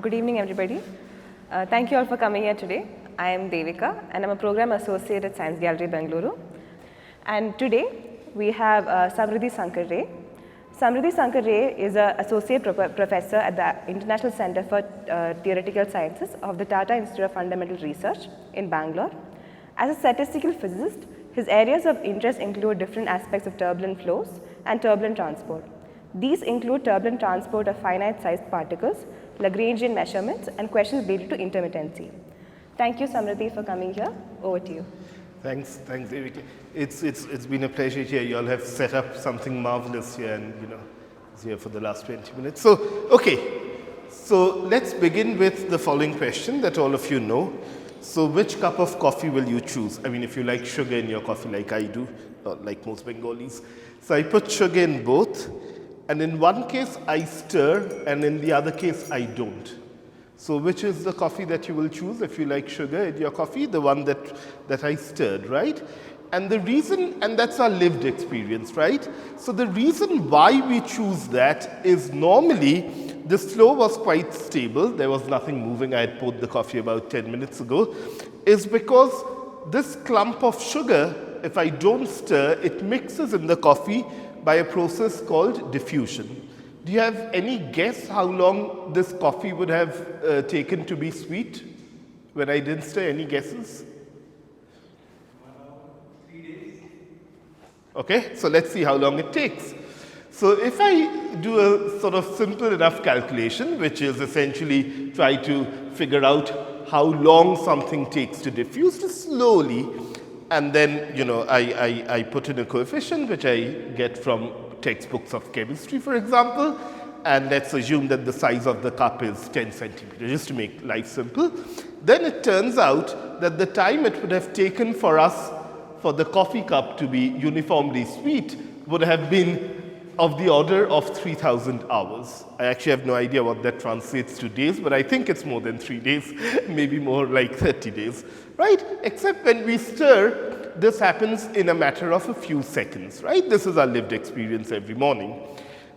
Good evening, everybody. Thank you all for coming here today. I am Devika, and I'm a program associate at Science Gallery, Bengaluru. And today, we have Samriddhi Sankar Ray. Samriddhi Sankar Ray is an associate professor at the International Center for Theoretical Sciences of the Tata Institute of Fundamental Research in Bangalore. As a statistical physicist, his areas of interest include different aspects of turbulent flows and turbulent transport. These include turbulent transport of finite-sized particles, Lagrangian measurements, and questions related to intermittency. Thank you, Samriddhi, for coming here. Over to you. Thanks, Devika. It's been a pleasure here. You all have set up something marvelous here, and it's here for the last 20 minutes. So let's begin with the following question that all of you know. So which cup of coffee will you choose? I mean, if you like sugar in your coffee like I do, or like most Bengalis. So I put sugar in both, and in one case I stir, and in the other case I don't. So which is the coffee that you will choose if you like sugar in your coffee? The one that I stirred, right? And the reason, and that's our lived experience, right? So the reason why we choose that is normally this flow was quite stable. There was nothing moving. I had poured the coffee about 10 minutes ago. Is because this clump of sugar, if I don't stir, it mixes in the coffee by a process called diffusion. Do you have any guess how long this coffee would have taken to be sweet when I didn't stir? Any guesses? 3 days. Okay, so let's see how long it takes. So if I do a sort of simple enough calculation, which is essentially try to figure out how long something takes to diffuse, just slowly, and then I put in a coefficient which I get from textbooks of chemistry, for example, and let's assume that the size of the cup is 10 centimeters, just to make life simple. Then it turns out that the time it would have taken for us for the coffee cup to be uniformly sweet would have been of the order of 3,000 hours. I actually have no idea what that translates to days, but I think it's more than 3 days, maybe more like 30 days, right? Except when we stir, this happens in a matter of a few seconds, right? This is our lived experience every morning.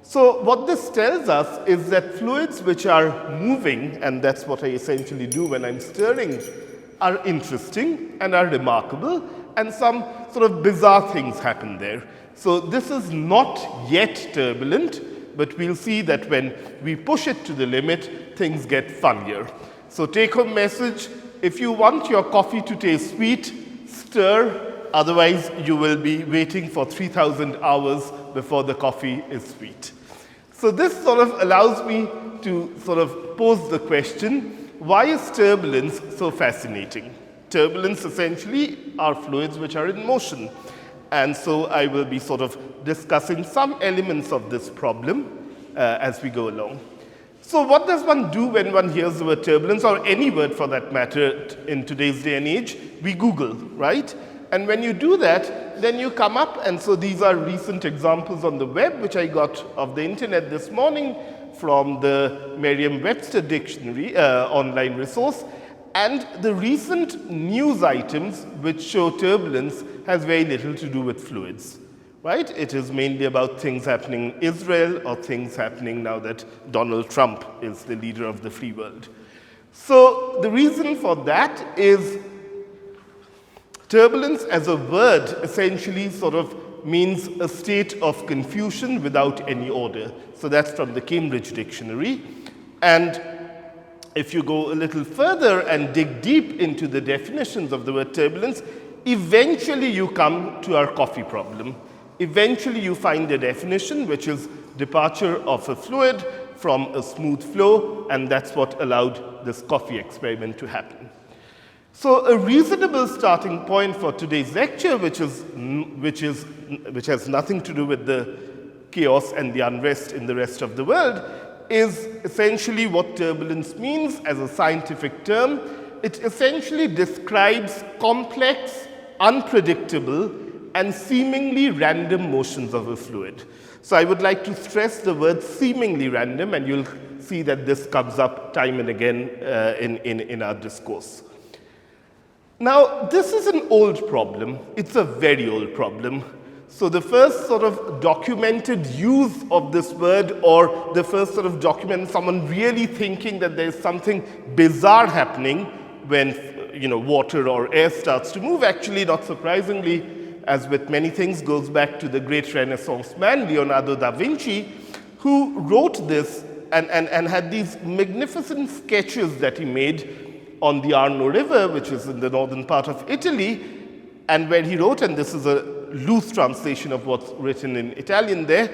So what this tells us is that fluids which are moving, and that's what I essentially do when I'm stirring, are interesting and are remarkable, and some sort of bizarre things happen there. So this is not yet turbulent, but we'll see that when we push it to the limit, things get funnier. So take home message, if you want your coffee to taste sweet, stir, otherwise you will be waiting for 3,000 hours before the coffee is sweet. So this sort of allows me to sort of pose the question, why is turbulence so fascinating? Turbulence essentially are fluids which are in motion. And so I will be sort of discussing some elements of this problem as we go along. So what does one do when one hears the word turbulence, or any word for that matter in today's day and age? We Google, right? And when you do that, then you come up, and so these are recent examples on the web, which I got of the internet this morning from the Merriam-Webster dictionary online resource. And the recent news items which show turbulence has very little to do with fluids, right? It is mainly about things happening in Israel or things happening now that Donald Trump is the leader of the free world. So the reason for that is turbulence as a word essentially sort of means a state of confusion without any order. So that's from the Cambridge Dictionary. And if you go a little further and dig deep into the definitions of the word turbulence, eventually you come to our coffee problem. Eventually you find a definition which is departure of a fluid from a smooth flow, and that's what allowed this coffee experiment to happen. So a reasonable starting point for today's lecture, which has nothing to do with the chaos and the unrest in the rest of the world, is essentially what turbulence means as a scientific term. It essentially describes complex, unpredictable, and seemingly random motions of a fluid. So I would like to stress the word seemingly random, and you'll see that this comes up time and again in our discourse. Now, this is an old problem. It's a very old problem. So the first sort of documented use of this word, or the first sort of document, someone really thinking that there's something bizarre happening when water or air starts to move, actually, not surprisingly, as with many things, goes back to the great Renaissance man, Leonardo da Vinci, who wrote this and had these magnificent sketches that he made on the Arno River, which is in the northern part of Italy, and where he wrote, and this is a loose translation of what's written in Italian there,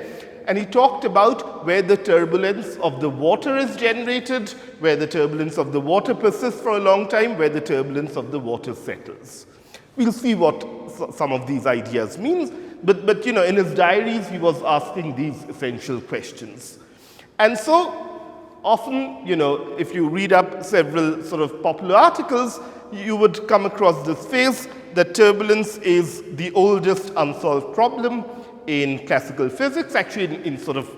and he talked about where the turbulence of the water is generated, where the turbulence of the water persists for a long time, where the turbulence of the water settles. We'll see what some of these ideas means, but in his diaries he was asking these essential questions. And so often, if you read up several sort of popular articles, you would come across this phrase that turbulence is the oldest unsolved problem in classical physics, actually in sort of,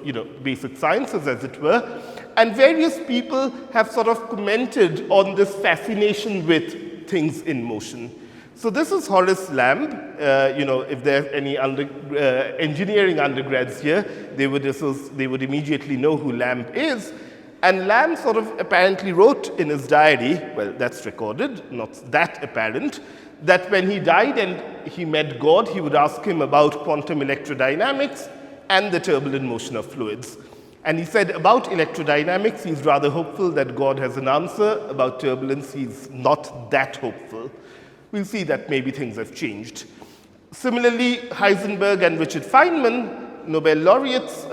basic sciences, as it were. And various people have sort of commented on this fascination with things in motion. So this is Horace Lamb. If there are any engineering undergrads here, they would immediately know who Lamb is. And Lamb sort of apparently wrote in his diary, well, that's recorded, not that apparent, that when he died and he met God, he would ask him about quantum electrodynamics and the turbulent motion of fluids. And he said about electrodynamics, he's rather hopeful that God has an answer. About turbulence, he's not that hopeful. We'll see that maybe things have changed. Similarly, Heisenberg and Richard Feynman, Nobel laureates,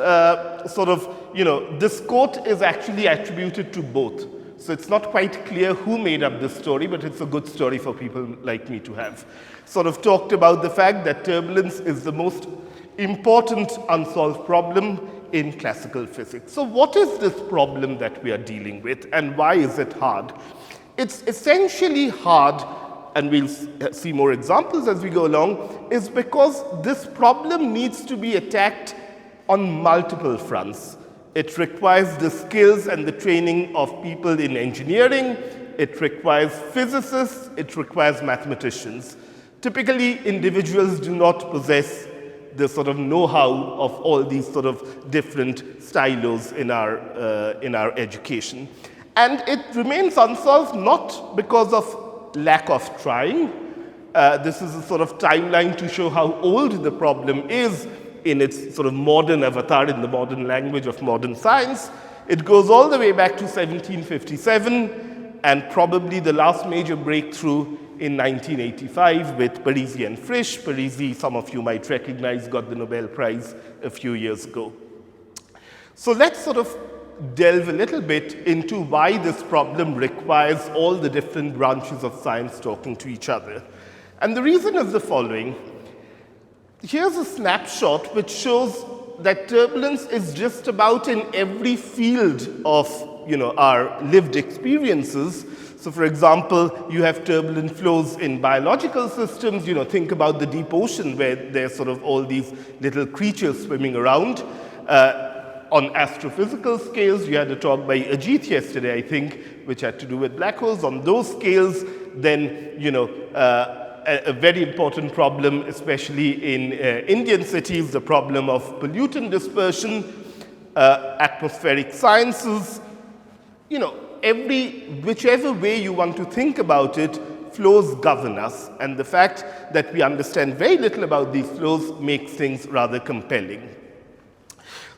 this quote is actually attributed to both. So it's not quite clear who made up this story, but it's a good story for people like me to have. Sort of talked about the fact that turbulence is the most important unsolved problem in classical physics. So what is this problem that we are dealing with, and why is it hard? It's essentially hard, and we'll see more examples as we go along, is because this problem needs to be attacked on multiple fronts. It requires the skills and the training of people in engineering. It requires physicists. It requires mathematicians. Typically, individuals do not possess the sort of know-how of all these sort of different stylos in our education. And it remains unsolved not because of lack of trying. This is a sort of timeline to show how old the problem is in its sort of modern avatar, in the modern language of modern science. It goes all the way back to 1757, and probably the last major breakthrough in 1985 with Parisi and Frisch. Parisi, some of you might recognize, got the Nobel Prize a few years ago. So let's sort of delve a little bit into why this problem requires all the different branches of science talking to each other. And the reason is the following. Here's a snapshot which shows that turbulence is just about in every field of our lived experiences. So for example, you have turbulent flows in biological systems. Think about the deep ocean where there's sort of all these little creatures swimming around. On astrophysical scales, you had a talk by Ajit yesterday, I think, which had to do with black holes. On those scales, then, a very important problem, especially in Indian cities, the problem of pollutant dispersion, atmospheric sciences. Whichever way you want to think about it, flows govern us. And the fact that we understand very little about these flows makes things rather compelling.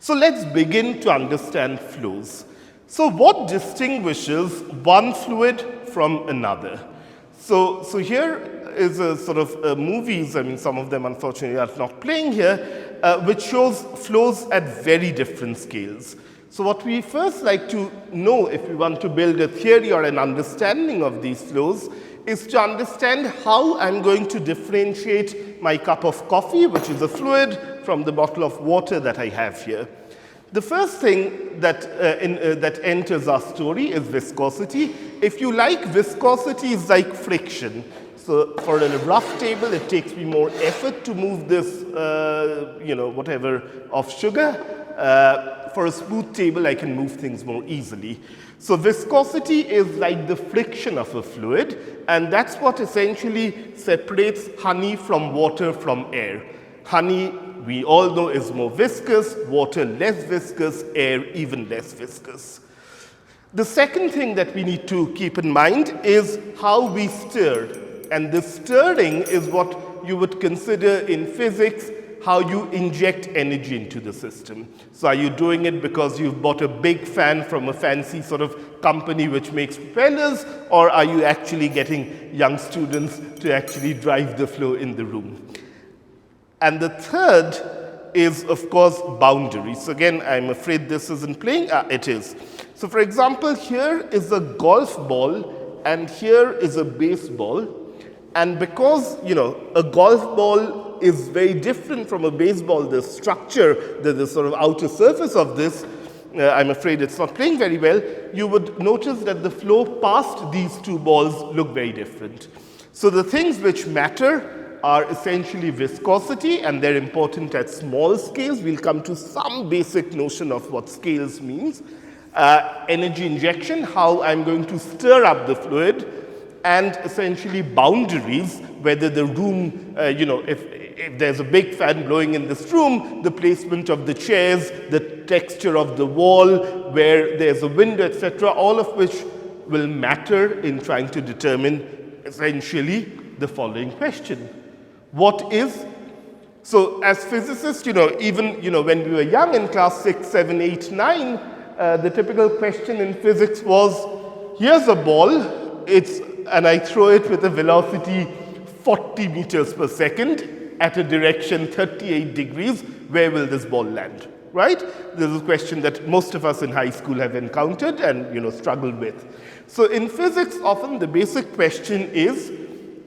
So let's begin to understand flows. So what distinguishes one fluid from another? So here is a sort of movies, I mean, some of them unfortunately are not playing here, which shows flows at very different scales. So what we first like to know if we want to build a theory or an understanding of these flows is to understand how I'm going to differentiate my cup of coffee, which is a fluid, from the bottle of water that I have here. The first thing that enters our story is viscosity. If you like, viscosity is like friction. So for a rough table, it takes me more effort to move this, whatever of sugar. For a smooth table, I can move things more easily. So viscosity is like the friction of a fluid, and that's what essentially separates honey from water from air. Honey, we all know, is more viscous, water less viscous, air even less viscous. The second thing that we need to keep in mind is how we stir. And the stirring is what you would consider in physics how you inject energy into the system. So are you doing it because you've bought a big fan from a fancy sort of company which makes propellers, or are you actually getting young students to actually drive the flow in the room? And the third is, of course, boundaries. So again, I'm afraid this isn't playing. It is. So for example, here is a golf ball and here is a baseball. And because, a golf ball is very different from a baseball, the structure, the sort of outer surface of this, I'm afraid it's not playing very well, you would notice that the flow past these two balls look very different. So the things which matter are essentially viscosity, and they're important at small scales. We'll come to some basic notion of what scales means. Energy injection, how I'm going to stir up the fluid, and essentially boundaries, whether the room, if there's a big fan blowing in this room, the placement of the chairs, the texture of the wall, where there's a window, etc., all of which will matter in trying to determine essentially the following question. What is? So as physicists, even when we were young in class 6, 7, 8, 9, the typical question in physics was, here's a ball, and I throw it with a velocity 40 meters per second at a direction 38 degrees, where will this ball land, right? This is a question that most of us in high school have encountered and, struggled with. So in physics, often the basic question is,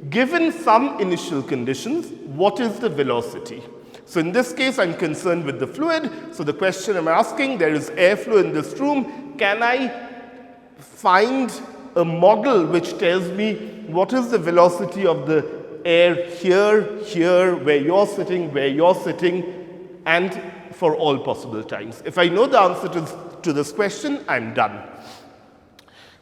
given some initial conditions, what is the velocity? So in this case, I'm concerned with the fluid. So the question I'm asking, there is airflow in this room. Can I find a model which tells me what is the velocity of the air here, where you're sitting, and for all possible times? If I know the answer to this question, I'm done.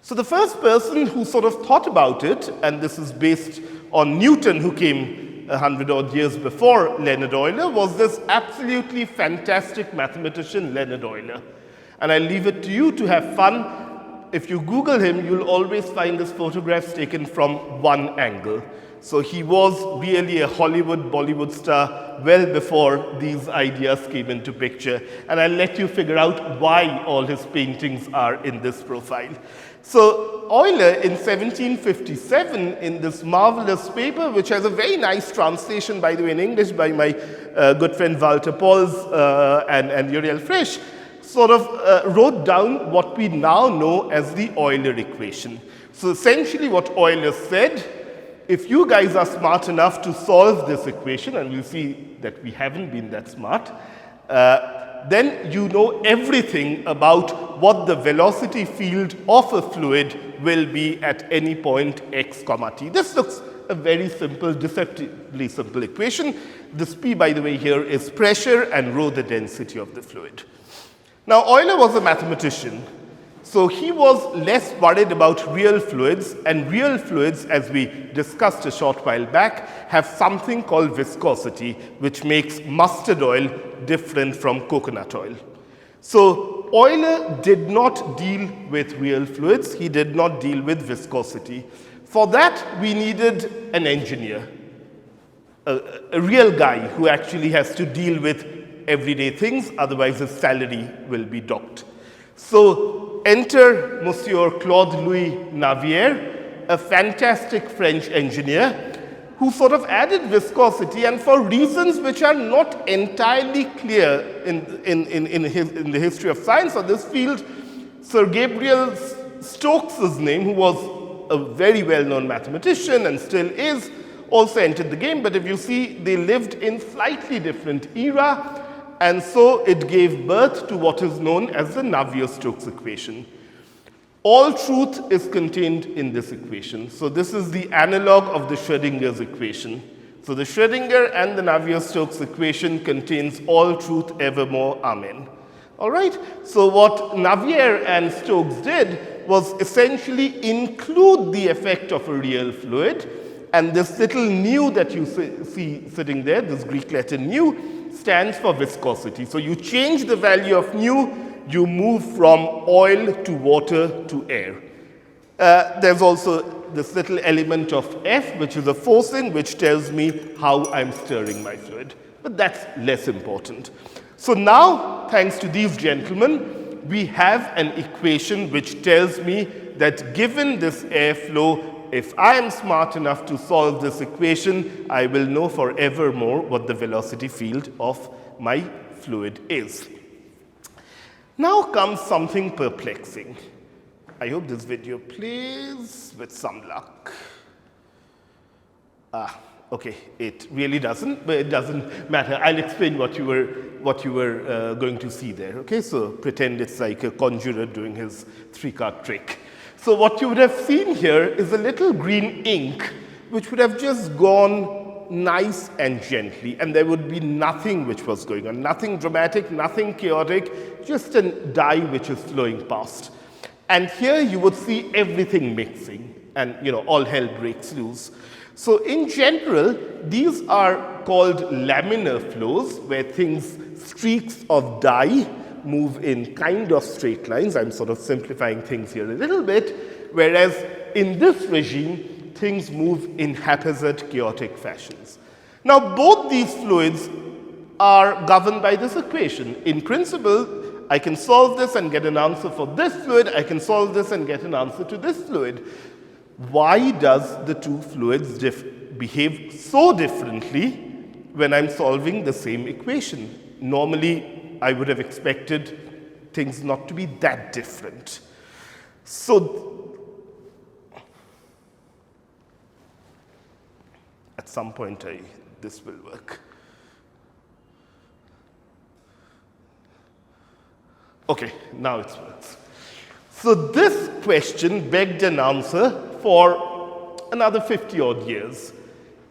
So the first person who sort of thought about it, and this is based on Newton, who came 100-odd years before Leonard Euler, was this absolutely fantastic mathematician, Leonard Euler. And I leave it to you to have fun. If you Google him, you'll always find his photographs taken from one angle. So he was really a Hollywood, Bollywood star well before these ideas came into picture. And I'll let you figure out why all his paintings are in this profile. So Euler in 1757, in this marvelous paper, which has a very nice translation, by the way, in English by my good friend Walter Pauls and Uriel Frisch, sort of wrote down what we now know as the Euler equation. So essentially what Euler said, if you guys are smart enough to solve this equation, and we'll see that we haven't been that smart, then you know everything about what the velocity field of a fluid will be at any point x comma t. This looks a very simple, deceptively simple equation. This P, by the way, here is pressure, and rho the density of the fluid. Now, Euler was a mathematician, so he was less worried about real fluids, and real fluids, as we discussed a short while back, have something called viscosity, which makes mustard oil different from coconut oil. So Euler did not deal with real fluids, he did not deal with viscosity. For that, we needed an engineer, a real guy who actually has to deal with everyday things, otherwise his salary will be docked. So enter Monsieur Claude-Louis Navier, a fantastic French engineer who sort of added viscosity, and for reasons which are not entirely clear in the history of science or this field, Sir Gabriel Stokes's name, who was a very well-known mathematician and still is, also entered the game. But if you see, they lived in slightly different era, and so it gave birth to what is known as the Navier-Stokes equation. All truth is contained in this equation. So this is the analog of the Schrödinger's equation. So the Schrödinger and the Navier-Stokes equation contains all truth evermore, amen. All right? So what Navier and Stokes did was essentially include the effect of a real fluid And this little nu that you see sitting there, this Greek letter nu, stands for viscosity. So you change the value of nu, you move from oil to water to air. There's also this little element of F, which is a forcing, which tells me how I'm stirring my fluid. But that's less important. So now, thanks to these gentlemen, we have an equation which tells me that given this airflow, if I am smart enough to solve this equation, I will know forevermore what the velocity field of my fluid is. Now comes something perplexing. I hope this video plays with some luck. Okay, it really doesn't, but it doesn't matter. I'll explain what you were going to see there. Okay, so pretend it's like a conjurer doing his 3-card trick. So what you would have seen here is a little green ink, which would have just gone nice and gently, and there would be nothing which was going on, nothing dramatic, nothing chaotic, just a dye which is flowing past. And here you would see everything mixing, and all hell breaks loose. So in general, these are called laminar flows, where streaks of dye move in kind of straight lines. I'm sort of simplifying things here a little bit, whereas in this regime, things move in haphazard, chaotic fashions. Now, both these fluids are governed by this equation. In principle, I can solve this and get an answer for this fluid. I can solve this and get an answer to this fluid. Why does the two fluids behave so differently when I'm solving the same equation? Normally, I would have expected things not to be that different. So, at some point, this will work. Okay, now it works. So this question begged an answer for another 50-odd years.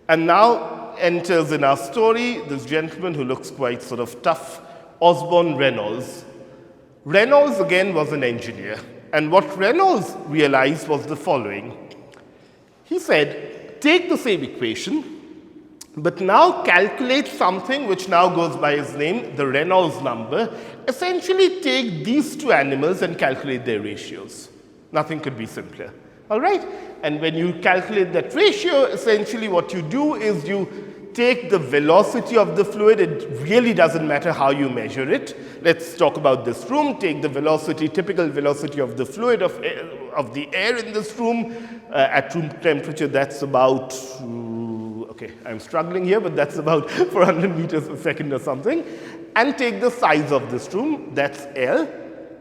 And now enters in our story this gentleman who looks quite sort of tough, Osborne Reynolds. Reynolds, again, was an engineer. And what Reynolds realized was the following. He said, take the same equation, but now calculate something which now goes by his name, the Reynolds number. Essentially take these two animals and calculate their ratios. Nothing could be simpler. All right? And when you calculate that ratio, essentially what you do is you take the velocity of the fluid. It really doesn't matter how you measure it. Let's talk about this room. Take the velocity, typical velocity of the fluid of the air in this room. At room temperature, that's about, okay, I'm struggling here, but that's about 400 meters a second or something. And take the size of this room, that's L,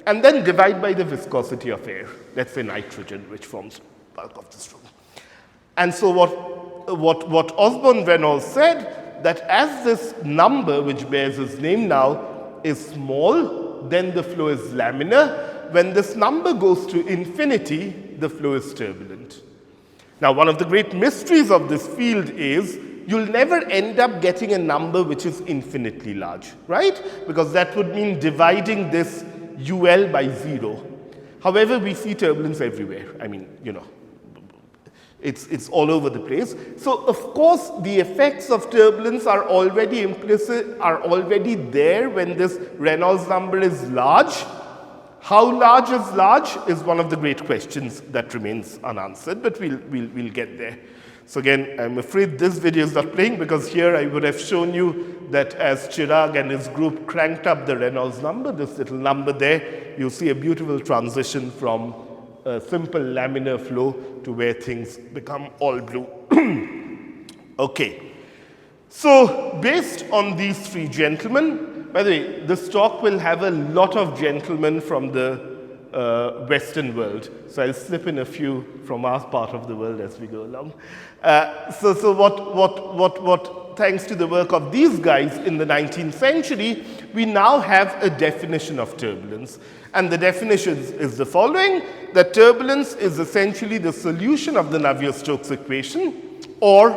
and then divide by the viscosity of air. Let's say nitrogen, which forms bulk of this room. And so what Osborne Reynolds said, that as this number, which bears his name now, is small, then the flow is laminar. When this number goes to infinity, the flow is turbulent. Now, one of the great mysteries of this field is you'll never end up getting a number which is infinitely large, right? Because that would mean dividing this UL by 0. However, we see turbulence everywhere. I mean, it's all over the place. So, of course, the effects of turbulence are already implicit, are already there when this Reynolds number is large. How large is one of the great questions that remains unanswered, but we'll get there. So again, I'm afraid this video is not playing because here I would have shown you that as Chirag and his group cranked up the Reynolds number, this little number there, you see a beautiful transition from a simple laminar flow to where things become all blue. Okay, so based on these three gentlemen, by the way, this talk will have a lot of gentlemen from the Western world. So I'll slip in a few from our part of the world as we go along. So what, thanks to the work of these guys in the 19th century, we now have a definition of turbulence. And the definition is the following, that turbulence is essentially the solution of the Navier-Stokes equation, or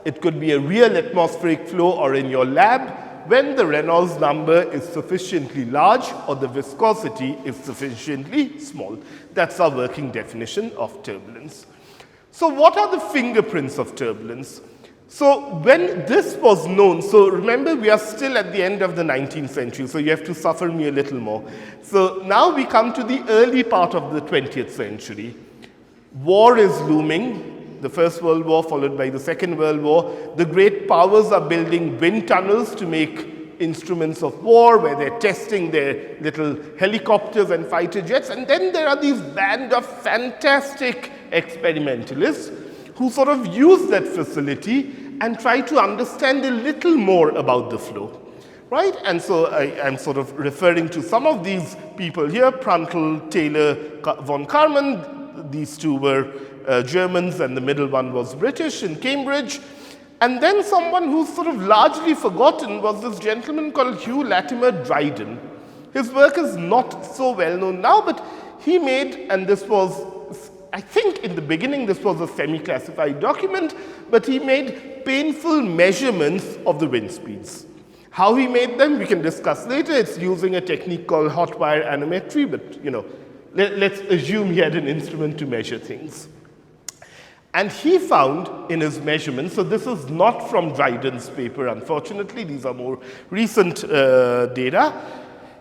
it could be a real atmospheric flow or in your lab, when the Reynolds number is sufficiently large or the viscosity is sufficiently small. That's our working definition of turbulence. So what are the fingerprints of turbulence? So when this was known, so remember we are still at the end of the 19th century, so you have to suffer me a little more. So now we come to the early part of the 20th century. War is looming, the First World War followed by the Second World War. The great powers are building wind tunnels to make instruments of war, where they're testing their little helicopters and fighter jets. And then there are these band of fantastic experimentalists who sort of use that facility and try to understand a little more about the flow, right? And so I'm sort of referring to some of these people here, Pruntle, Taylor, von Karman. These two were Germans, and the middle one was British in Cambridge. And then someone who's sort of largely forgotten was this gentleman called Hugh Latimer Dryden. His work is not so well known now, but he made, and this was, I think in the beginning this was a semi-classified document, but he made painful measurements of the wind speeds. How he made them, we can discuss later. It's using a technique called hot wire anemometry, but let's assume he had an instrument to measure things. And he found in his measurements, so this is not from Dryden's paper, unfortunately, these are more recent data.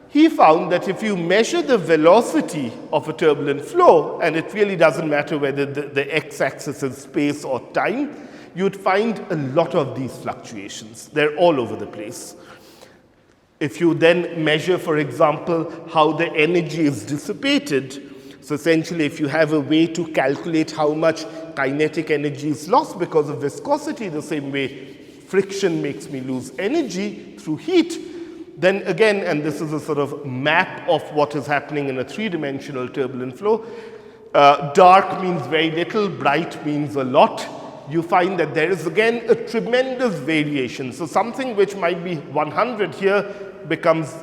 He found that if you measure the velocity of a turbulent flow, and it really doesn't matter whether the x-axis is space or time, you'd find a lot of these fluctuations. They're all over the place. If you then measure, for example, how the energy is dissipated, so essentially if you have a way to calculate how much kinetic energy is lost because of viscosity, the same way friction makes me lose energy through heat, then again, and this is a sort of map of what is happening in a three-dimensional turbulent flow, dark means very little, bright means a lot. You find that there is again a tremendous variation. So something which might be 100 here becomes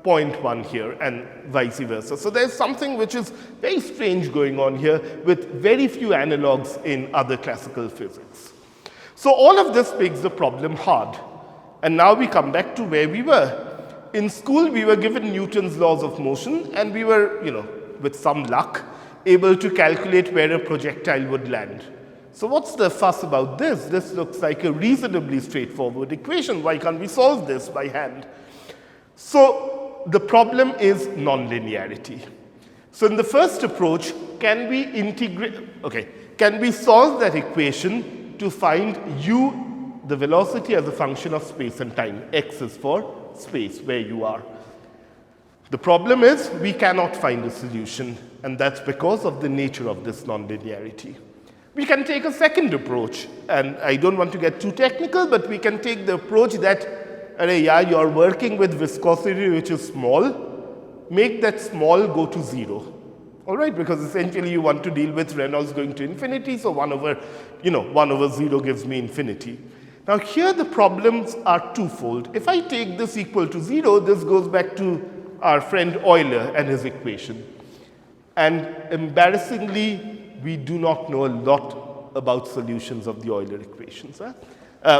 0.1 here, and vice versa. So there's something which is very strange going on here with very few analogs in other classical physics. So all of this makes the problem hard. And now we come back to where we were. In school, we were given Newton's laws of motion, and we were, with some luck, able to calculate where a projectile would land. So what's the fuss about this? This looks like a reasonably straightforward equation. Why can't we solve this by hand? So the problem is nonlinearity. So in the first approach, can we solve that equation to find u, the velocity, as a function of space and time? X is for space, where you are. The problem is we cannot find a solution, and that's because of the nature of this nonlinearity. We can take a second approach, and I don't want to get too technical, but we can take the approach that you're working with viscosity which is small, make that small go to 0. All right, because essentially you want to deal with Reynolds going to infinity, so 1 over 0 gives me infinity. Now here the problems are twofold. If I take this equal to 0, this goes back to our friend Euler and his equation. And embarrassingly, we do not know a lot about solutions of the Euler equations.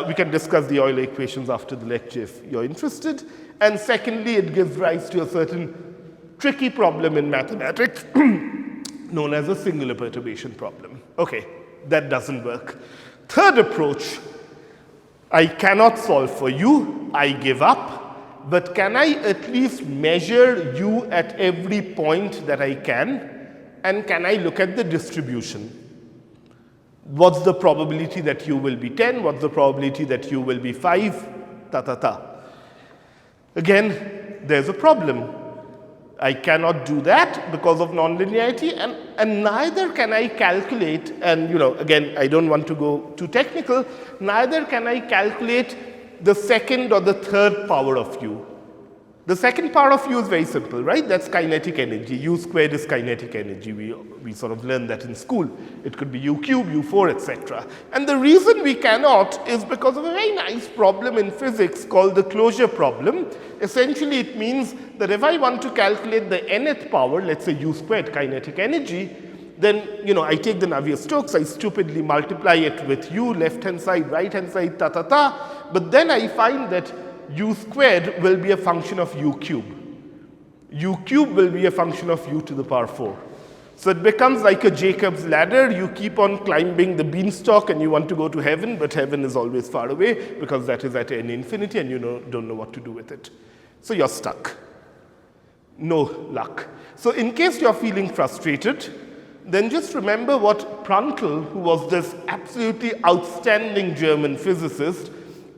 We can discuss the Euler equations after the lecture if you're interested. And secondly, it gives rise to a certain tricky problem in mathematics known as a singular perturbation problem. Okay, that doesn't work. Third approach, I cannot solve for u, I give up, but can I at least measure u at every point that I can, and can I look at the distribution? What's the probability that u will be 10? What's the probability that u will be 5? Again, there's a problem. I cannot do that because of nonlinearity, and neither can I calculate, and again, I don't want to go too technical, neither can I calculate the second or the third power of u. The second power of u is very simple, right? That's kinetic energy. U squared is kinetic energy. We sort of learned that in school. It could be u cube, u4, etc. And the reason we cannot is because of a very nice problem in physics called the closure problem. Essentially, it means that if I want to calculate the nth power, let's say u squared kinetic energy, then I take the Navier-Stokes, I stupidly multiply it with u, left-hand side, right-hand side, but then I find that u squared will be a function of u cube. U cube will be a function of u to the power 4. So it becomes like a Jacob's ladder. You keep on climbing the beanstalk and you want to go to heaven, but heaven is always far away because that is at n infinity and you don't know what to do with it. So you're stuck. No luck. So in case you're feeling frustrated, then just remember what Prandtl, who was this absolutely outstanding German physicist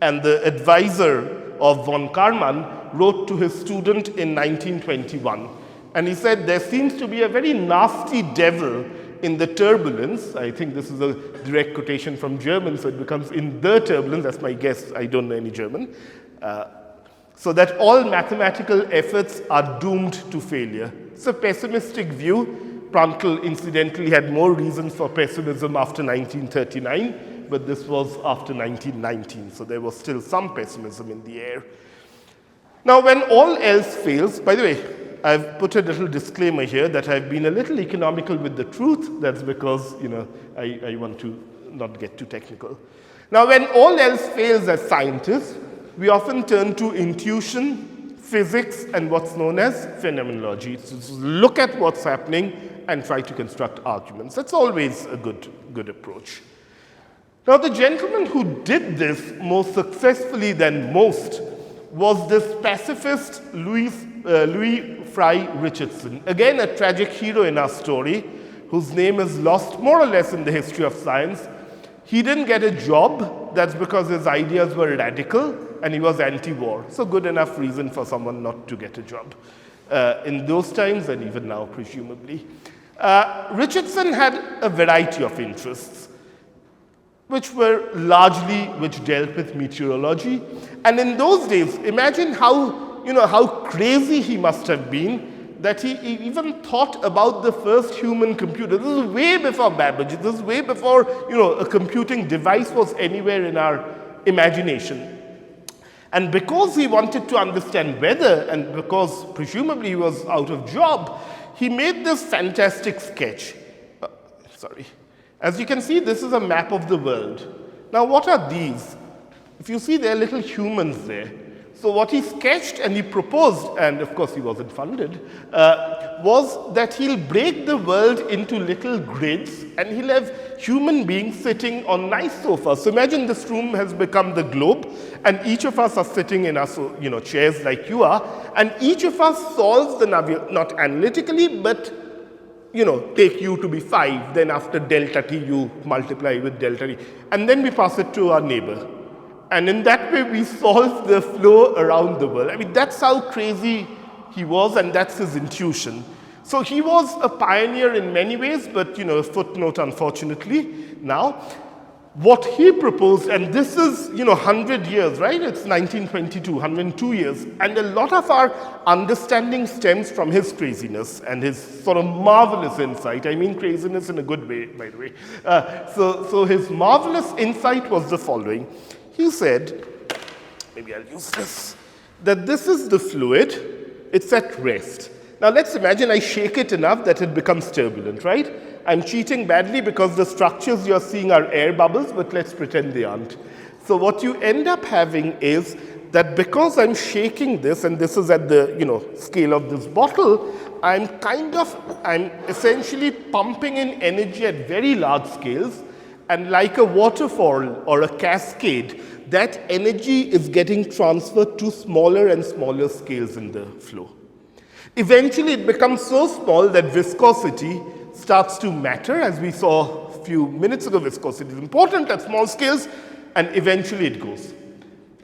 and the advisor of von Karman, wrote to his student in 1921. And he said, there seems to be a very nasty devil in the turbulence. I think this is a direct quotation from German, so it becomes in the turbulence. That's my guess. I don't know any German. So that all mathematical efforts are doomed to failure. It's a pessimistic view. Prandtl, incidentally, had more reasons for pessimism after 1939, but this was after 1919, so there was still some pessimism in the air. Now, when all else fails, by the way, I've put a little disclaimer here that I've been a little economical with the truth. That's because, I want to not get too technical. Now, when all else fails as scientists, we often turn to intuition, physics, and what's known as phenomenology. So just look at what's happening and try to construct arguments. That's always a good approach. Now, the gentleman who did this more successfully than most was this pacifist Louis Fry Richardson, again a tragic hero in our story, whose name is lost more or less in the history of science. He didn't get a job. That's because his ideas were radical and he was anti-war. So good enough reason for someone not to get a job in those times and even now, presumably. Richardson had a variety of interests, which dealt with meteorology. And in those days, imagine how crazy he must have been that he even thought about the first human computer. This is way before Babbage. This is way before, a computing device was anywhere in our imagination. And because he wanted to understand weather, and because presumably he was out of job, he made this fantastic sketch. As you can see, this is a map of the world. Now, what are these? If you see, there are little humans there. So what he sketched and he proposed, and of course he wasn't funded, was that he'll break the world into little grids and he'll have human beings sitting on nice sofas. So imagine this room has become the globe and each of us are sitting in our chairs like you are, and each of us solves the not analytically, but take u to be 5, then after delta t, you multiply with delta t, and then we pass it to our neighbor. And in that way, we solve the flow around the world. I mean, that's how crazy he was, and that's his intuition. So he was a pioneer in many ways, but, a footnote, unfortunately. Now, what he proposed, and this is, 100 years, right? It's 1922, 102 years. And a lot of our understanding stems from his craziness and his sort of marvelous insight. I mean craziness in a good way, by the way. So his marvelous insight was the following. He said, maybe I'll use this, that this is the fluid, it's at rest. Now let's imagine I shake it enough that it becomes turbulent, right? I'm cheating badly because the structures you're seeing are air bubbles, but let's pretend they aren't. So what you end up having is that because I'm shaking this, and this is at the scale of this bottle, I'm essentially pumping in energy at very large scales, and like a waterfall or a cascade, that energy is getting transferred to smaller and smaller scales in the flow. Eventually, it becomes so small that viscosity starts to matter. As we saw a few minutes ago, viscosity is important at small scales, and eventually it goes.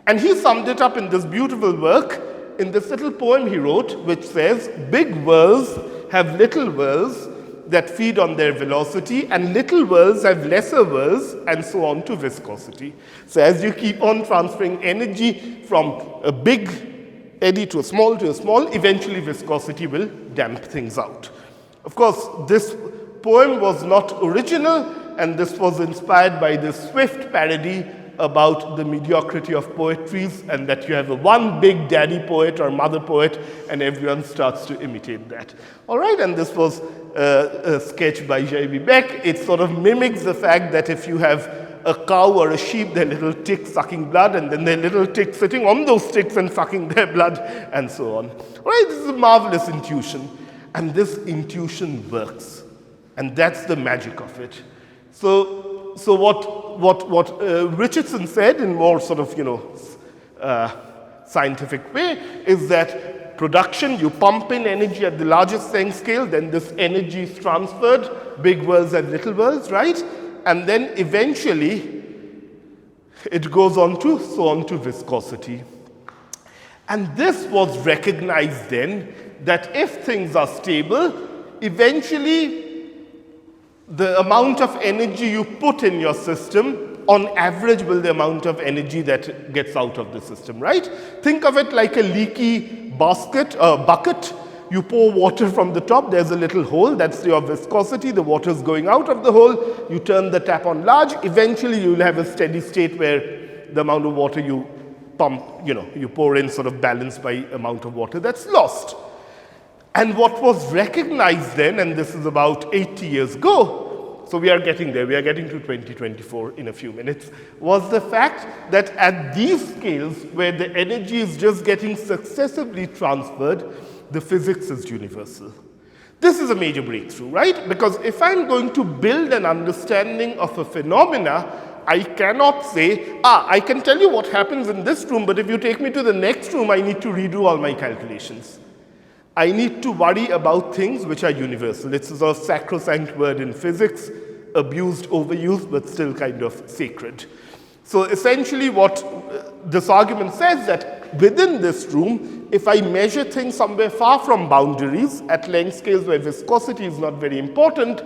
And he summed it up in this beautiful work, in this little poem he wrote, which says, big whirls have little whirls that feed on their velocity, and little whirls have lesser whirls, and so on to viscosity. So as you keep on transferring energy from a big eddy to a small, eventually viscosity will damp things out. Of course, this poem was not original, and this was inspired by the Swift parody about the mediocrity of poetries, and that you have a one big daddy poet or mother poet, and everyone starts to imitate that. All right, and this was a sketch by J.B. Beck. It sort of mimics the fact that if you have a cow or a sheep, they're little ticks sucking blood, and then they're little ticks sitting on those ticks and sucking their blood, and so on. All right, this is a marvelous intuition, and this intuition works. And that's the magic of it. So what Richardson said in more sort of, scientific way is that production, you pump in energy at the largest length scale, then this energy is transferred, big worlds and little worlds, right? And then eventually it goes on to viscosity. And this was recognized then that if things are stable, eventually the amount of energy you put in your system on average will the amount of energy that gets out of the system, right? Think of it like a leaky bucket. You pour water from the top, there's a little hole, that's your viscosity, the water is going out of the hole, you turn the tap on large, eventually you'll have a steady state where the amount of water you pump, you pour in sort of balanced by amount of water that's lost. And what was recognized then, and this is about 80 years ago, so we are getting there, we are getting to 2024 in a few minutes, was the fact that at these scales where the energy is just getting successively transferred, the physics is universal. This is a major breakthrough, right? Because if I'm going to build an understanding of a phenomena, I cannot say, I can tell you what happens in this room, but if you take me to the next room, I need to redo all my calculations. I need to worry about things which are universal. It's a sort of sacrosanct word in physics, abused, overused, but still kind of sacred. So essentially what this argument says that within this room, if I measure things somewhere far from boundaries at length scales where viscosity is not very important,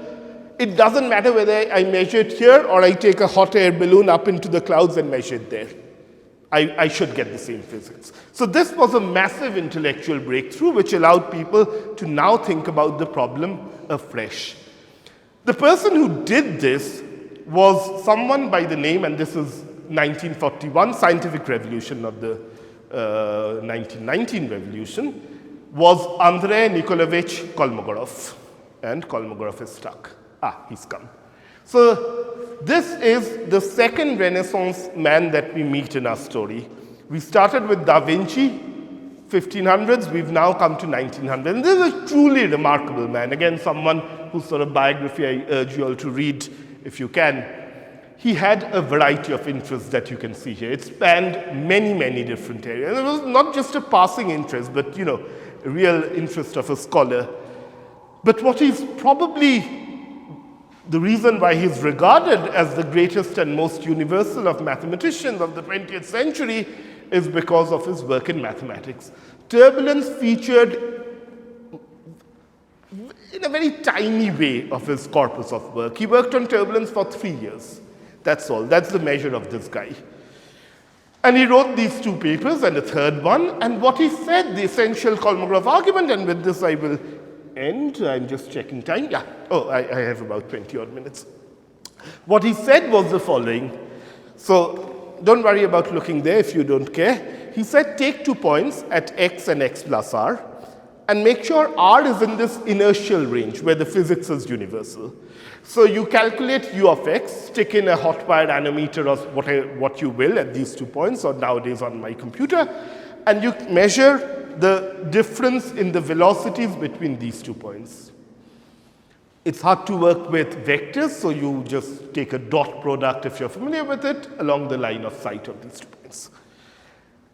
it doesn't matter whether I measure it here or I take a hot air balloon up into the clouds and measure it there. I should get the same physics. So this was a massive intellectual breakthrough which allowed people to now think about the problem afresh. The person who did this was someone by the name, and this is 1941 scientific revolution, not the 1919 revolution, was Andrei Nikolaevich Kolmogorov. And Kolmogorov is stuck. He's come. So this is the second Renaissance man that we meet in our story. We started with Da Vinci, 1500s, we've now come to 1900. And this is a truly remarkable man. Again, someone whose sort of biography I urge you all to read if you can. He had a variety of interests that you can see here. It spanned many, many different areas. And it was not just a passing interest, but, a real interest of a scholar. But what is probably the reason why he's regarded as the greatest and most universal of mathematicians of the 20th century is because of his work in mathematics. Turbulence featured in a very tiny way of his corpus of work. He worked on turbulence for 3 years. That's all. That's the measure of this guy. And he wrote these 2 papers and a third one. And what he said, the essential Kolmogorov argument, and with this I will end. I'm just checking time. Yeah. I have about 20 odd minutes. What he said was the following. So don't worry about looking there if you don't care. He said take 2 points at x and x plus r and make sure r is in this inertial range where the physics is universal. So you calculate u of x, stick in a hot wire anemometer or what you will at these 2 points, or nowadays on my computer, and you measure the difference in the velocities between these 2 points. It's hard to work with vectors, so you just take a dot product, if you're familiar with it, along the line of sight of these 2 points.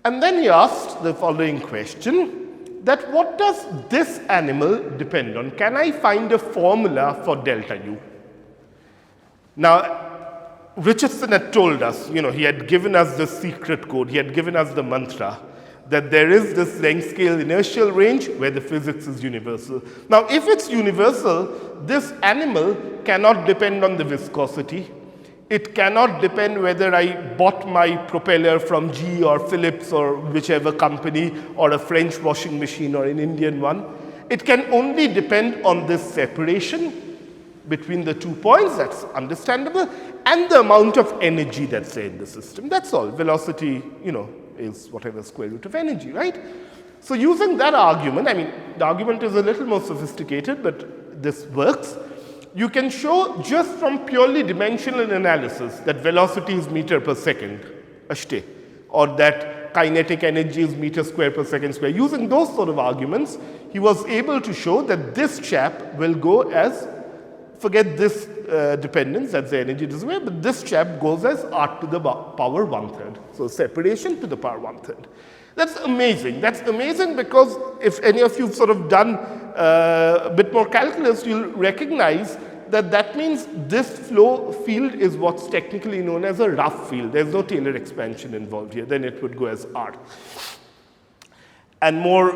And then he asked the following question, that what does this animal depend on? Can I find a formula for delta u? Now, Richardson had told us, he had given us the secret code, he had given us the mantra, that there is this length scale inertial range where the physics is universal. Now, if it's universal, this animal cannot depend on the viscosity. It cannot depend whether I bought my propeller from GE or Philips or whichever company, or a French washing machine or an Indian one. It can only depend on this separation between the 2 points, that's understandable, and the amount of energy that's there in the system. That's all. Velocity, is whatever square root of energy, right? So using that argument, the argument is a little more sophisticated, but this works. You can show just from purely dimensional analysis that velocity is meter per second, or that kinetic energy is meter square per second square. Using those sort of arguments, he was able to show that this chap will go as Forget this dependence, that's the energy distribution, but this chap goes as r to the power 1/3. So separation to the power 1/3. That's amazing. That's amazing because if any of you have sort of done a bit more calculus, you'll recognize that that means this flow field is what's technically known as a rough field. There's no Taylor expansion involved here. Then it would go as R. And more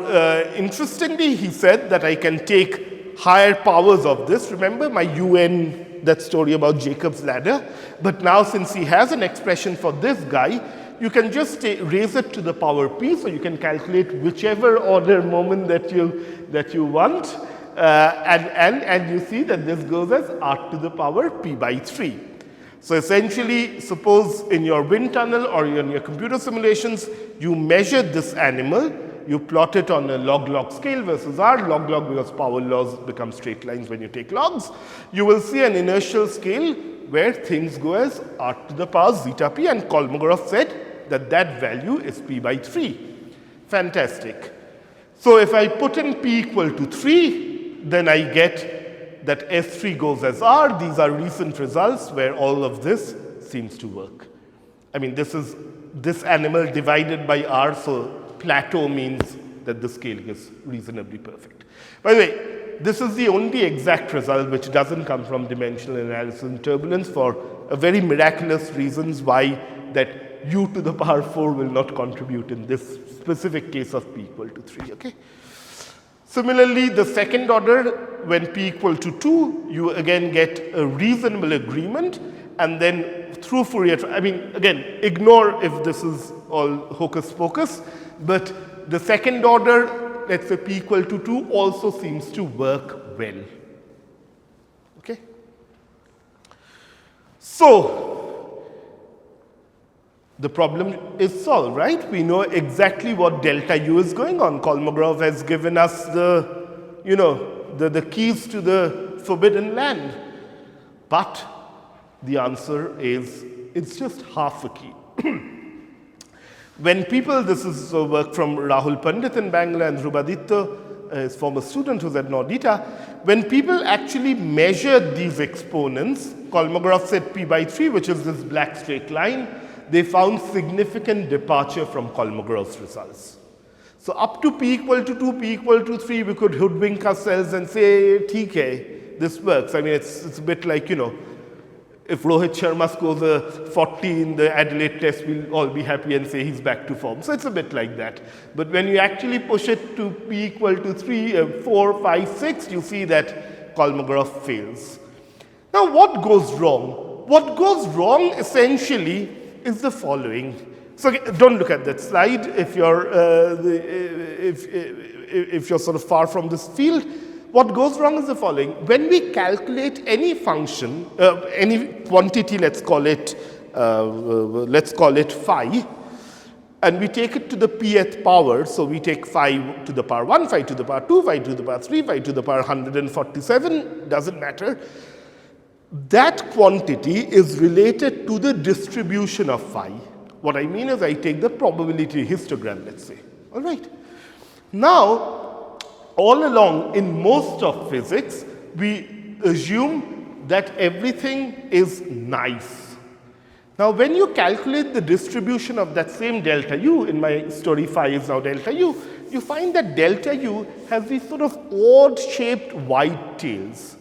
interestingly, he said that I can take higher powers of this. Remember my UN, that story about Jacob's ladder? But now since he has an expression for this guy, you can just raise it to the power p, so you can calculate whichever order moment that you want, and you see that this goes as r to the power p by 3. So essentially, suppose in your wind tunnel or in your computer simulations, you measure this animal, you plot it on a log-log scale versus r, log-log because power laws become straight lines when you take logs. You will see an inertial scale where things go as r to the power zeta p, and Kolmogorov said that that value is p by 3. Fantastic. So if I put in p equal to 3, then I get that S3 goes as r. These are recent results where all of this seems to work. I mean, this is this animal divided by r, so plateau means that the scaling is reasonably perfect. By the way, this is the only exact result which doesn't come from dimensional analysis in turbulence for a very miraculous reasons why that u to the power 4 will not contribute in this specific case of p equal to 3. Okay. Similarly, the second order, when p equal to 2, you again get a reasonable agreement, and then through Fourier, I mean, again, ignore if this is all hocus pocus, but the second order, let's say p equal to 2, also seems to work well. Okay. So the problem is solved, right? We know exactly what delta U is going on. Kolmogorov has given us the, the keys to the forbidden land. But the answer is, it's just half a key. When people, this is work from Rahul Pandit in Bangalore and Rubaditya, his former student who's at Nordita, when people actually measured these exponents, Kolmogorov said p by 3, which is this black straight line, they found significant departure from Kolmogorov's results. So up to p equal to 2, p equal to 3, we could hoodwink ourselves and say, TK, this works. I mean, it's a bit like, if Rohit Sharma scores a 40 in the Adelaide test, we'll all be happy and say he's back to form. So it's a bit like that. But when you actually push it to p equal to 3, 4, 5, 6, you see that Kolmogorov fails. Now, what goes wrong? What goes wrong, essentially, is the following. So don't look at that slide if you're if you're sort of far from this field. What goes wrong is the following. When we calculate any function, any quantity, let's call it phi, and we take it to the pth power. So we take phi to the power 1, phi to the power 2, phi to the power 3, phi to the power 147. Doesn't matter. That quantity is related to the distribution of phi. What I mean is I take the probability histogram, let's say. All right. Now, all along in most of physics, we assume that everything is nice. Now, when you calculate the distribution of that same delta u, in my story phi is now delta u, you find that delta u has these sort of odd-shaped wide tails.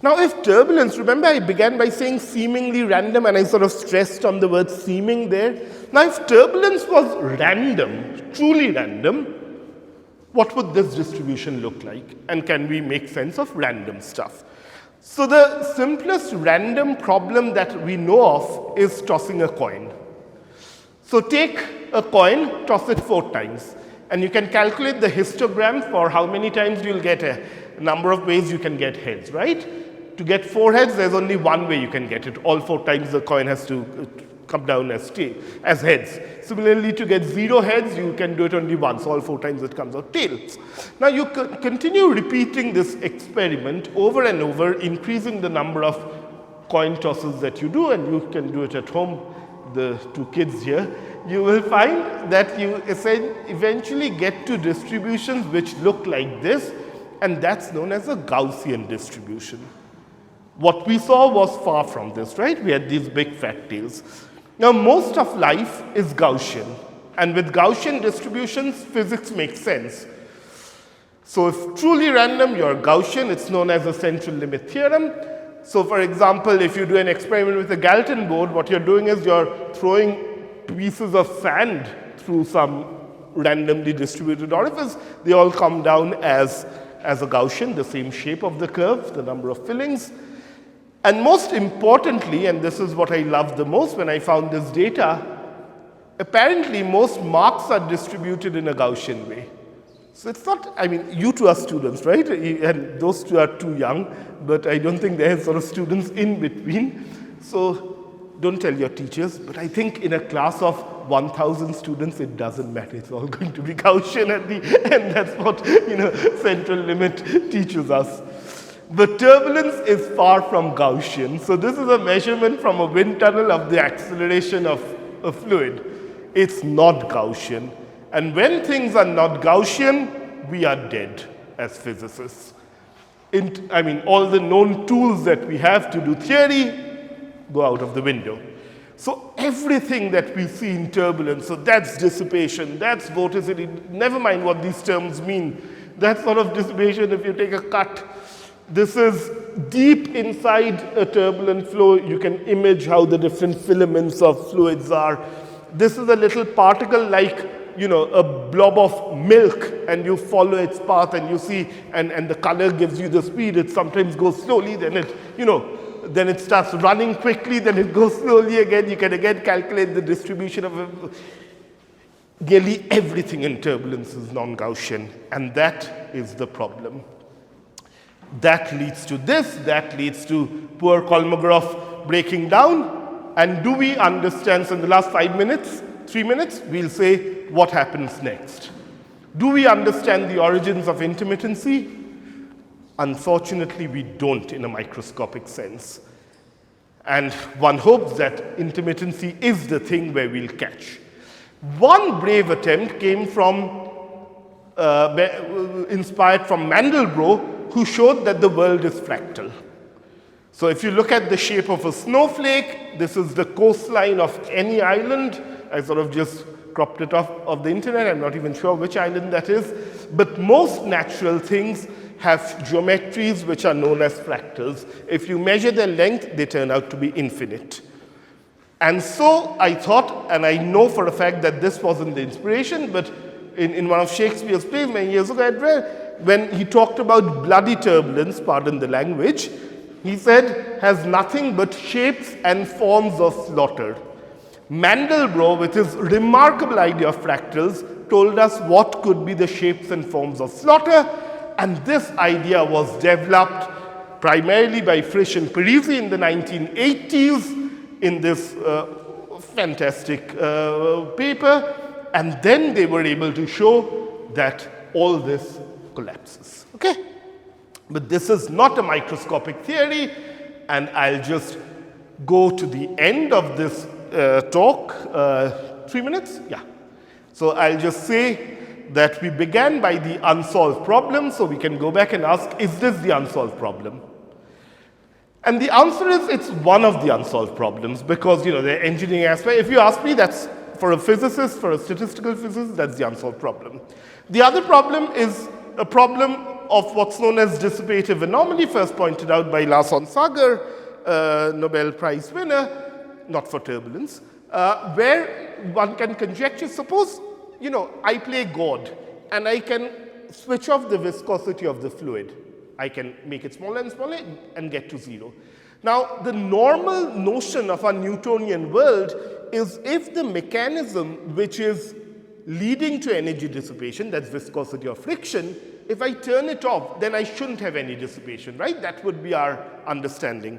Now, if turbulence, remember I began by saying seemingly random, and I sort of stressed on the word seeming there. Now, if turbulence was random, truly random, what would this distribution look like? And can we make sense of random stuff? So the simplest random problem that we know of is tossing a coin. So take a coin, toss it 4 times, and you can calculate the histogram for how many times you'll get a number of ways you can get heads, right? To get 4 heads, there's only one way you can get it. All 4 times the coin has to come down as heads. Similarly, to get 0 heads, you can do it only once. All 4 times it comes out tails. Now, you continue repeating this experiment over and over, increasing the number of coin tosses that you do, and you can do it at home, the 2 kids here. You will find that you eventually get to distributions which look like this, and that's known as a Gaussian distribution. What we saw was far from this, right? We had these big fat tails. Now, most of life is Gaussian. And with Gaussian distributions, physics makes sense. So if truly random, you're Gaussian. It's known as the central limit theorem. So for example, if you do an experiment with a Galton board, what you're doing is you're throwing pieces of sand through some randomly distributed orifice. They all come down as a Gaussian, the same shape of the curve, the number of fillings. And most importantly, and this is what I loved the most when I found this data, apparently most marks are distributed in a Gaussian way. So it's not, I mean, you two are students, right? And those two are too young, but I don't think there are sort of students in between. So don't tell your teachers, but I think in a class of 1,000 students, it doesn't matter. It's all going to be Gaussian at the end. That's what, central limit teaches us. But turbulence is far from Gaussian. So this is a measurement from a wind tunnel of the acceleration of a fluid. It's not Gaussian. And when things are not Gaussian, we are dead as physicists. All the known tools that we have to do theory go out of the window. So everything that we see in turbulence, so that's dissipation, that's vorticity, never mind what these terms mean. That sort of dissipation, if you take a cut, this is deep inside a turbulent flow. You can image how the different filaments of fluids are. This is a little particle like, a blob of milk, and you follow its path and you see, and the color gives you the speed. It sometimes goes slowly, then then it starts running quickly, then it goes slowly again. You can again calculate the distribution of nearly everything in turbulence is non-Gaussian, and that is the problem. That leads to this, that leads to poor Kolmogorov breaking down. And do we understand, so in the last 3 minutes, we'll say what happens next. Do we understand the origins of intermittency? Unfortunately, we don't in a microscopic sense. And one hopes that intermittency is the thing where we'll catch. One brave attempt came from, inspired from Mandelbrot, who showed that the world is fractal. So if you look at the shape of a snowflake, this is the coastline of any island. I sort of just cropped it off of the internet. I'm not even sure which island that is. But most natural things have geometries which are known as fractals. If you measure their length, they turn out to be infinite. And so I thought, and I know for a fact that this wasn't the inspiration, but in one of Shakespeare's plays many years ago, I'd read, when he talked about bloody turbulence, pardon the language, he said, has nothing but shapes and forms of slaughter. Mandelbrot, with his remarkable idea of fractals, told us what could be the shapes and forms of slaughter, and this idea was developed primarily by Frisch and Parisi in the 1980s in this fantastic paper, and then they were able to show that all this collapses. Okay? But this is not a microscopic theory, and I'll just go to the end of this talk. 3 minutes? Yeah. So I'll just say that we began by the unsolved problem, so we can go back and ask, is this the unsolved problem? And the answer is, it's one of the unsolved problems, because, the engineering aspect, if you ask me, that's for a physicist, for a statistical physicist, that's the unsolved problem. The other problem is a problem of what's known as dissipative anomaly, first pointed out by Larsson Sager, Nobel Prize winner, not for turbulence, where one can conjecture, suppose, I play God, and I can switch off the viscosity of the fluid. I can make it smaller and smaller and get to zero. Now, the normal notion of our Newtonian world is if the mechanism which is leading to energy dissipation, that's viscosity or friction, if I turn it off, then I shouldn't have any dissipation, right? That would be our understanding.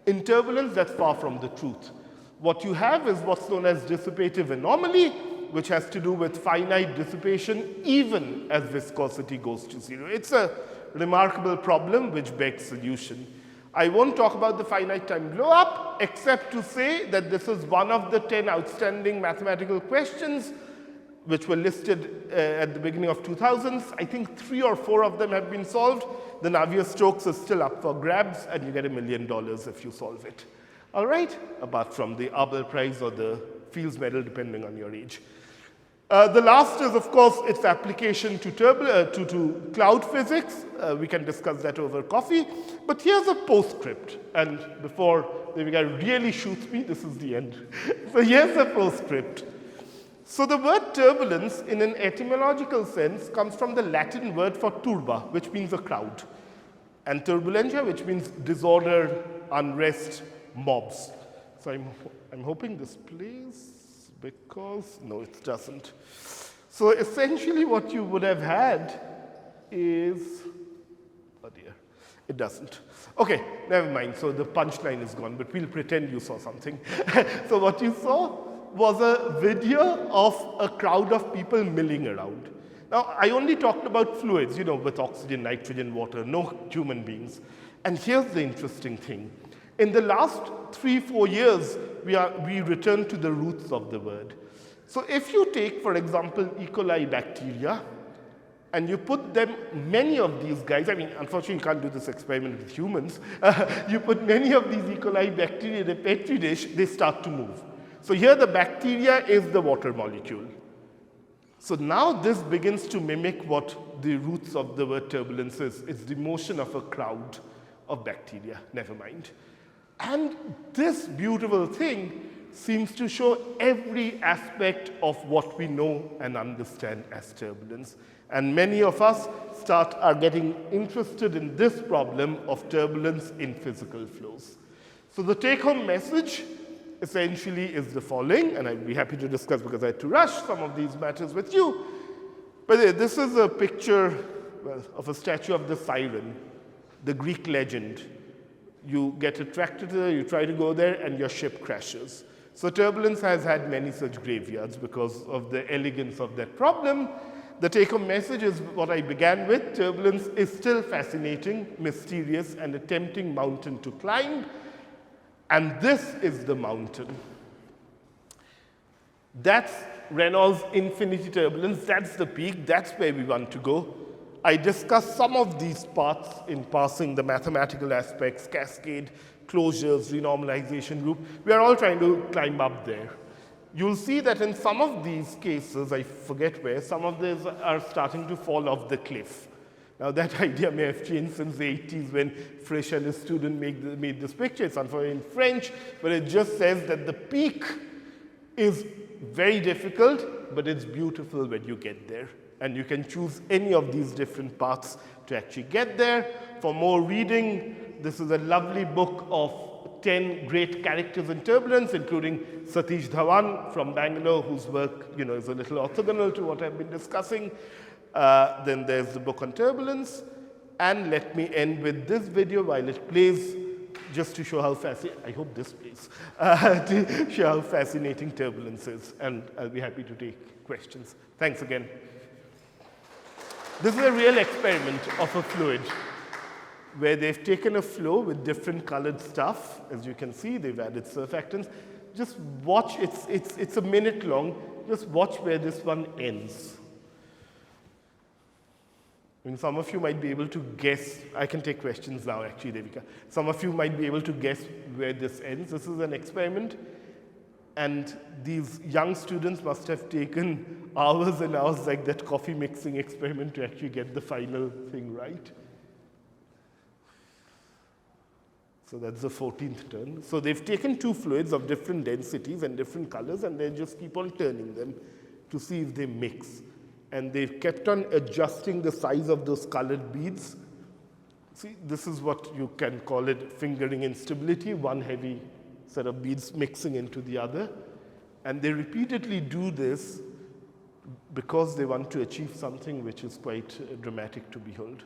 In turbulence, that's far from the truth. What you have is what's known as dissipative anomaly, which has to do with finite dissipation even as viscosity goes to zero. It's a remarkable problem which begs solution. I won't talk about the finite time blow up, except to say that this is one of the 10 outstanding mathematical questions which were listed at the beginning of 2000s. I think 3 or 4 of them have been solved. The Navier-Stokes is still up for grabs, and you get $1 million if you solve it. All right, apart from the Abel Prize or the Fields Medal, depending on your age. The last is, of course, its application to cloud physics. We can discuss that over coffee. But here's a postscript. And before Devika really shoots me, this is the end. So here's a postscript. So the word turbulence, in an etymological sense, comes from the Latin word for turba, which means a crowd, and turbulentia, which means disorder, unrest, mobs. So I'm hoping this plays. Because, no, it doesn't. So essentially what you would have had is, oh dear, it doesn't. Okay, never mind. So the punchline is gone, but we'll pretend you saw something. So what you saw was a video of a crowd of people milling around. Now, I only talked about fluids, you know, with oxygen, nitrogen, water, no human beings. And here's the interesting thing. In the last 3-4 years, we return to the roots of the word. So if you take, for example, E. coli bacteria, and you put them, many of these guys, I mean, unfortunately, you can't do this experiment with humans. You put many of these E. coli bacteria in a petri dish, they start to move. So here the bacteria is the water molecule. So now this begins to mimic what the roots of the word turbulence is. It's the motion of a crowd of bacteria, never mind. And this beautiful thing seems to show every aspect of what we know and understand as turbulence. And many of us are getting interested in this problem of turbulence in physical flows. So the take-home message essentially is the following, and I'd be happy to discuss because I had to rush some of these matters with you. But this is a picture, well, of a statue of the siren, the Greek legend. You get attracted to it, you try to go there, and your ship crashes. So turbulence has had many such graveyards because of the elegance of that problem. The take-home message is what I began with. Turbulence is still fascinating, mysterious, and a tempting mountain to climb. And this is the mountain. That's Reynolds infinity turbulence. That's the peak. That's where we want to go. I discussed some of these parts in passing, the mathematical aspects, cascade, closures, renormalization group. We are all trying to climb up there. You'll see that in some of these cases, I forget where, some of these are starting to fall off the cliff. Now that idea may have changed since the 80s when Frisch and his student made this picture. It's unfortunately in French, but it just says that the peak is very difficult, but it's beautiful when you get there. And you can choose any of these different paths to actually get there. For more reading, this is a lovely book of 10 great characters in turbulence, including Satish Dhawan from Bangalore, whose work is a little orthogonal to what I've been discussing. Then there's the book on turbulence. And let me end with this video while it plays, just to show how fascinating, I hope this plays, to show how fascinating turbulence is. And I'll be happy to take questions. Thanks again. This is a real experiment of a fluid where they've taken a flow with different colored stuff. As you can see, they've added surfactants. Just watch, it's a minute long. Just watch where this one ends. I mean, some of you might be able to guess. I can take questions now, actually, Devika. Some of you might be able to guess where this ends. This is an experiment. And these young students must have taken hours and hours, like that coffee mixing experiment, to actually get the final thing right. So that's the 14th turn. So they've taken two fluids of different densities and different colors, and they just keep on turning them to see if they mix. And they've kept on adjusting the size of those colored beads. See, this is what you can call it fingering instability, one heavy set of beads mixing into the other. And they repeatedly do this because they want to achieve something which is quite dramatic to behold.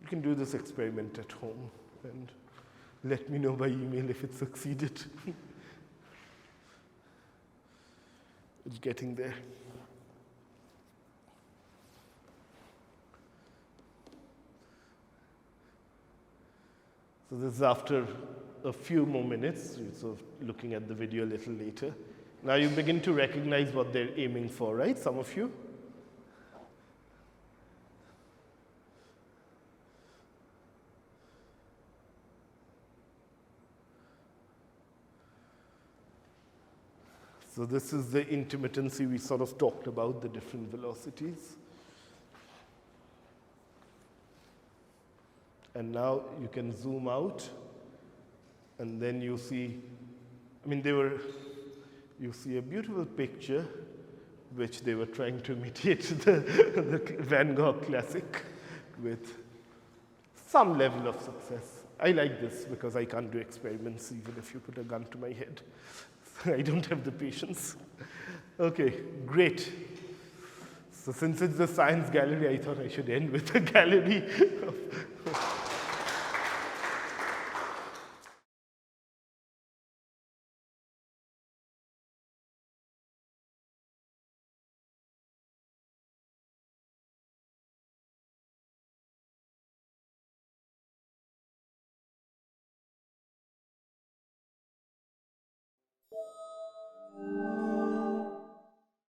You can do this experiment at home and let me know by email if it succeeded. It's getting there. So this is after a few more minutes, so looking at the video a little later. Now you begin to recognize what they're aiming for, right? Some of you? So this is the intermittency we sort of talked about, the different velocities. And now you can zoom out, and then you see, I mean, you see a beautiful picture which they were trying to imitate the Van Gogh classic with some level of success. I like this because I can't do experiments even if you put a gun to my head. I don't have the patience. Okay, great. So since it's the science gallery, I thought I should end with a gallery of